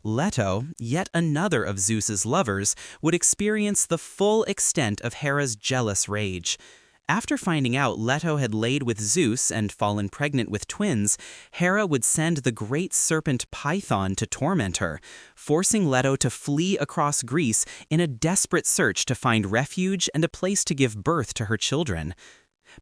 Leto, yet another of Zeus's lovers, would experience the full extent of Hera's jealous rage. After finding out Leto had laid with Zeus and fallen pregnant with twins, Hera would send the great serpent Python to torment her, forcing Leto to flee across Greece in a desperate search to find refuge and a place to give birth to her children.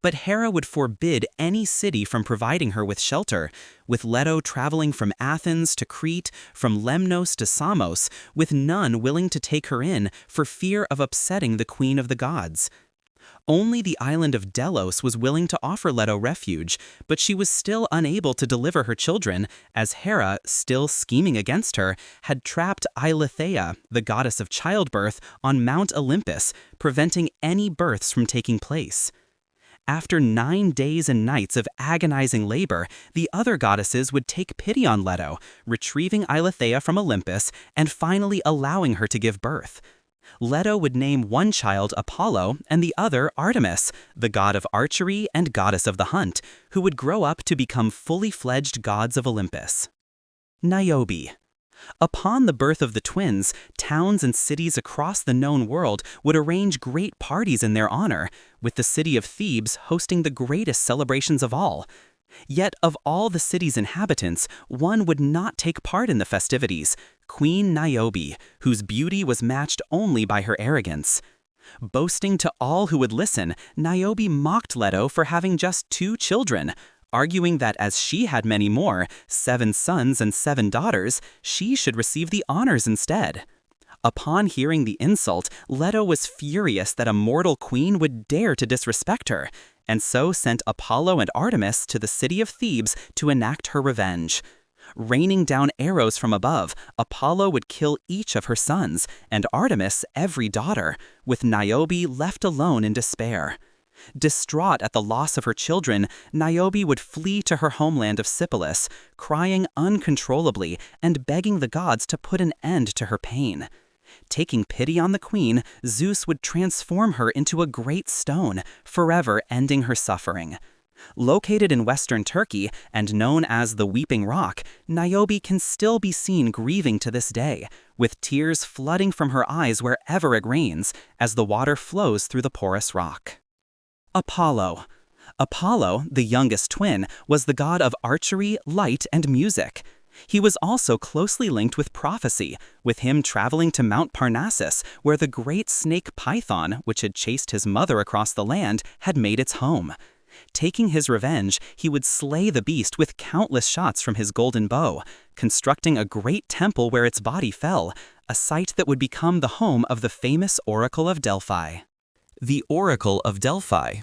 But Hera would forbid any city from providing her with shelter, with Leto traveling from Athens to Crete, from Lemnos to Samos, with none willing to take her in for fear of upsetting the queen of the gods. Only the island of Delos was willing to offer Leto refuge, but she was still unable to deliver her children, as Hera, still scheming against her, had trapped Eileithyia, the goddess of childbirth, on Mount Olympus, preventing any births from taking place. After 9 days and nights of agonizing labor, the other goddesses would take pity on Leto, retrieving Eileithyia from Olympus and finally allowing her to give birth. Leto would name one child Apollo and the other Artemis, the god of archery and goddess of the hunt, who would grow up to become fully fledged gods of Olympus. Niobe. Upon the birth of the twins, towns and cities across the known world would arrange great parties in their honor, with the city of Thebes hosting the greatest celebrations of all. Yet of all the city's inhabitants, one would not take part in the festivities, Queen Niobe, whose beauty was matched only by her arrogance. Boasting to all who would listen, Niobe mocked Leto for having just 2 children, arguing that as she had many more, 7 sons and 7 daughters, she should receive the honors instead. Upon hearing the insult, Leto was furious that a mortal queen would dare to disrespect her, and so sent Apollo and Artemis to the city of Thebes to enact her revenge. Raining down arrows from above, Apollo would kill each of her sons, and Artemis every daughter, with Niobe left alone in despair. Distraught at the loss of her children, Niobe would flee to her homeland of Sipylus, crying uncontrollably and begging the gods to put an end to her pain. Taking pity on the queen, Zeus would transform her into a great stone, forever ending her suffering. Located in western Turkey and known as the Weeping Rock, Niobe can still be seen grieving to this day, with tears flooding from her eyes wherever it rains, as the water flows through the porous rock. Apollo. Apollo, the youngest twin, was the god of archery, light, and music. He was also closely linked with prophecy, with him traveling to Mount Parnassus, where the great snake Python, which had chased his mother across the land, had made its home. Taking his revenge, he would slay the beast with countless shots from his golden bow, constructing a great temple where its body fell, a site that would become the home of the famous Oracle of Delphi. The Oracle of Delphi.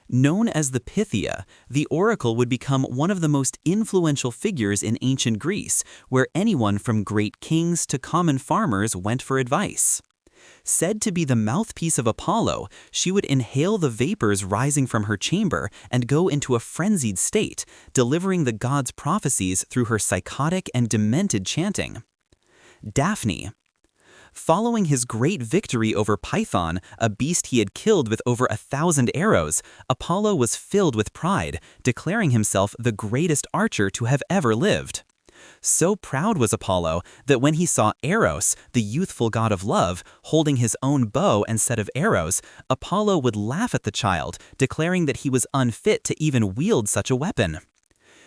Known as the Pythia, the oracle would become one of the most influential figures in ancient Greece, where anyone from great kings to common farmers went for advice. Said to be the mouthpiece of Apollo, she would inhale the vapors rising from her chamber and go into a frenzied state, delivering the god's prophecies through her psychotic and demented chanting. Daphne. Following his great victory over Python, a beast he had killed with over 1,000 arrows, Apollo was filled with pride, declaring himself the greatest archer to have ever lived. So proud was Apollo that when he saw Eros, the youthful god of love, holding his own bow and set of arrows, Apollo would laugh at the child, declaring that he was unfit to even wield such a weapon.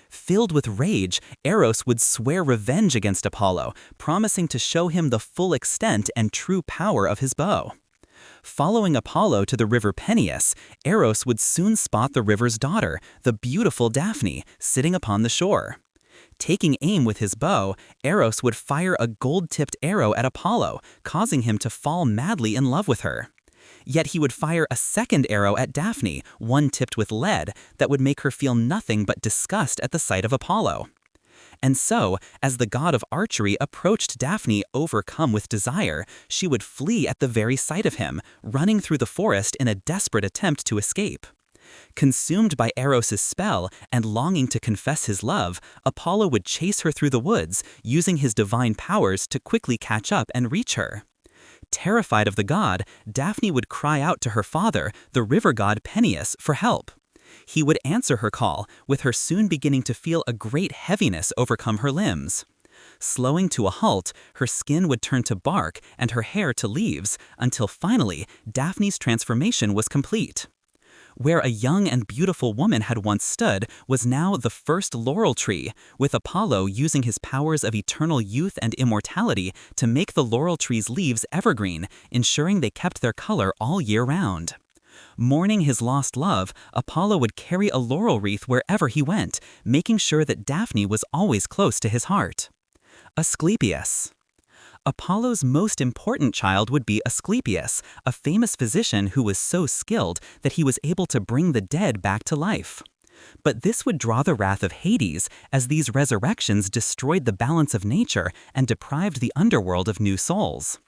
Filled with rage, Eros would swear revenge against Apollo, promising to show him the full extent and true power of his bow. Following Apollo to the river Peneus, Eros would soon spot the river's daughter, the beautiful Daphne, sitting upon the shore. Taking aim with his bow, Eros would fire a gold-tipped arrow at Apollo, causing him to fall madly in love with her. Yet he would fire a second arrow at Daphne, one tipped with lead, that would make her feel nothing but disgust at the sight of Apollo. And so, as the god of archery approached Daphne overcome with desire, she would flee at the very sight of him, running through the forest in a desperate attempt to escape. Consumed by Eros' spell and longing to confess his love, Apollo would chase her through the woods, using his divine powers to quickly catch up and reach her. Terrified of the god, Daphne would cry out to her father, the river god Peneus, for help. He would answer her call, with her soon beginning to feel a great heaviness overcome her limbs. Slowing to a halt, her skin would turn to bark and her hair to leaves, until finally, Daphne's transformation was complete. Where a young and beautiful woman had once stood was now the first laurel tree, with Apollo using his powers of eternal youth and immortality to make the laurel tree's leaves evergreen, ensuring they kept their color all year round. Mourning his lost love, Apollo would carry a laurel wreath wherever he went, making sure that Daphne was always close to his heart. Asclepius. Apollo's most important child would be Asclepius, a famous physician who was so skilled that he was able to bring the dead back to life. But this would draw the wrath of Hades, as these resurrections destroyed the balance of nature and deprived the underworld of new souls.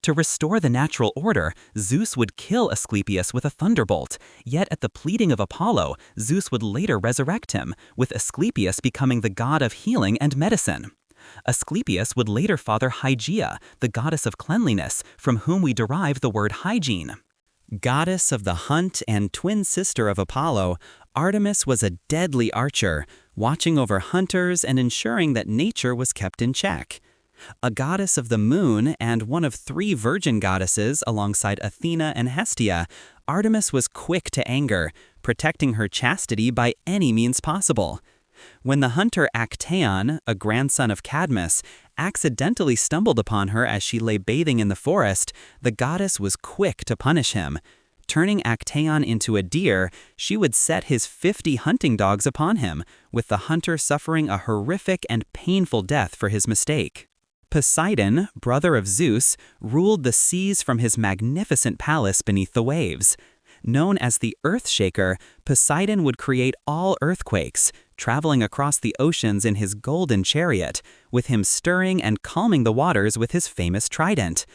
To restore the natural order, Zeus would kill Asclepius with a thunderbolt, yet at the pleading of Apollo, Zeus would later resurrect him, with Asclepius becoming the god of healing and medicine. Asclepius would later father Hygeia, the goddess of cleanliness, from whom we derive the word hygiene. Goddess of the hunt and twin sister of Apollo, Artemis was a deadly archer, watching over hunters and ensuring that nature was kept in check. A goddess of the moon and one of 3 virgin goddesses alongside Athena and Hestia, Artemis was quick to anger, protecting her chastity by any means possible. When the hunter Actaeon, a grandson of Cadmus, accidentally stumbled upon her as she lay bathing in the forest, the goddess was quick to punish him. Turning Actaeon into a deer, she would set his 50 hunting dogs upon him, with the hunter suffering a horrific and painful death for his mistake. Poseidon, brother of Zeus, ruled the seas from his magnificent palace beneath the waves. Known as the Earth Shaker, Poseidon would create all earthquakes, traveling across the oceans in his golden chariot, with him stirring and calming the waters with his famous trident.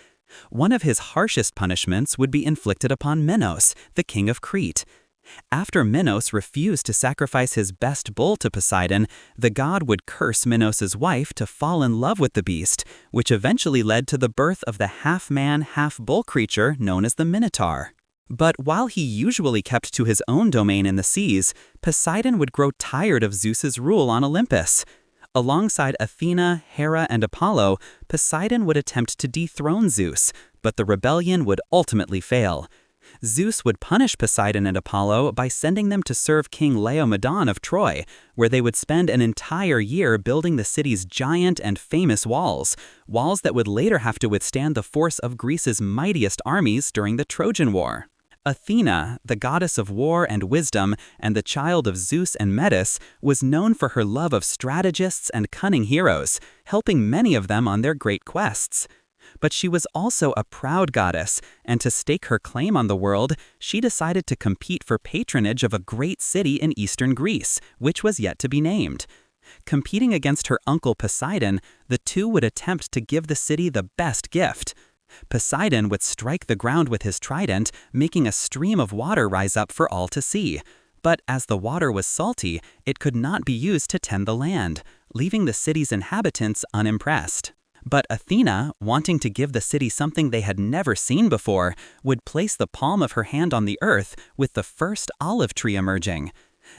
One of his harshest punishments would be inflicted upon Minos, the king of Crete. After Minos refused to sacrifice his best bull to Poseidon, the god would curse Minos' wife to fall in love with the beast, which eventually led to the birth of the half-man, half-bull creature known as the Minotaur. But while he usually kept to his own domain in the seas, Poseidon would grow tired of Zeus's rule on Olympus. Alongside Athena, Hera, and Apollo, Poseidon would attempt to dethrone Zeus, but the rebellion would ultimately fail. Zeus would punish Poseidon and Apollo by sending them to serve King Laomedon of Troy, where they would spend an entire year building the city's giant and famous walls that would later have to withstand the force of Greece's mightiest armies during the Trojan War. Athena, the goddess of war and wisdom and the child of Zeus and Metis, was known for her love of strategists and cunning heroes, helping many of them on their great quests. But she was also a proud goddess, and to stake her claim on the world, she decided to compete for patronage of a great city in eastern Greece, which was yet to be named. Competing against her uncle Poseidon, the two would attempt to give the city the best gift. Poseidon would strike the ground with his trident, making a stream of water rise up for all to see. But as the water was salty, it could not be used to tend the land, leaving the city's inhabitants unimpressed. But Athena, wanting to give the city something they had never seen before, would place the palm of her hand on the earth with the first olive tree emerging.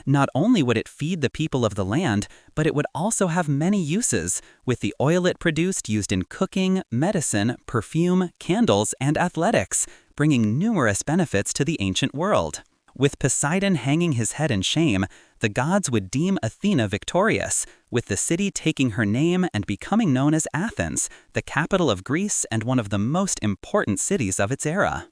Not only would it feed the people of the land, but it would also have many uses, with the oil it produced used in cooking, medicine, perfume, candles, and athletics, bringing numerous benefits to the ancient world. With Poseidon hanging his head in shame, the gods would deem Athena victorious, with the city taking her name and becoming known as Athens, the capital of Greece and one of the most important cities of its era.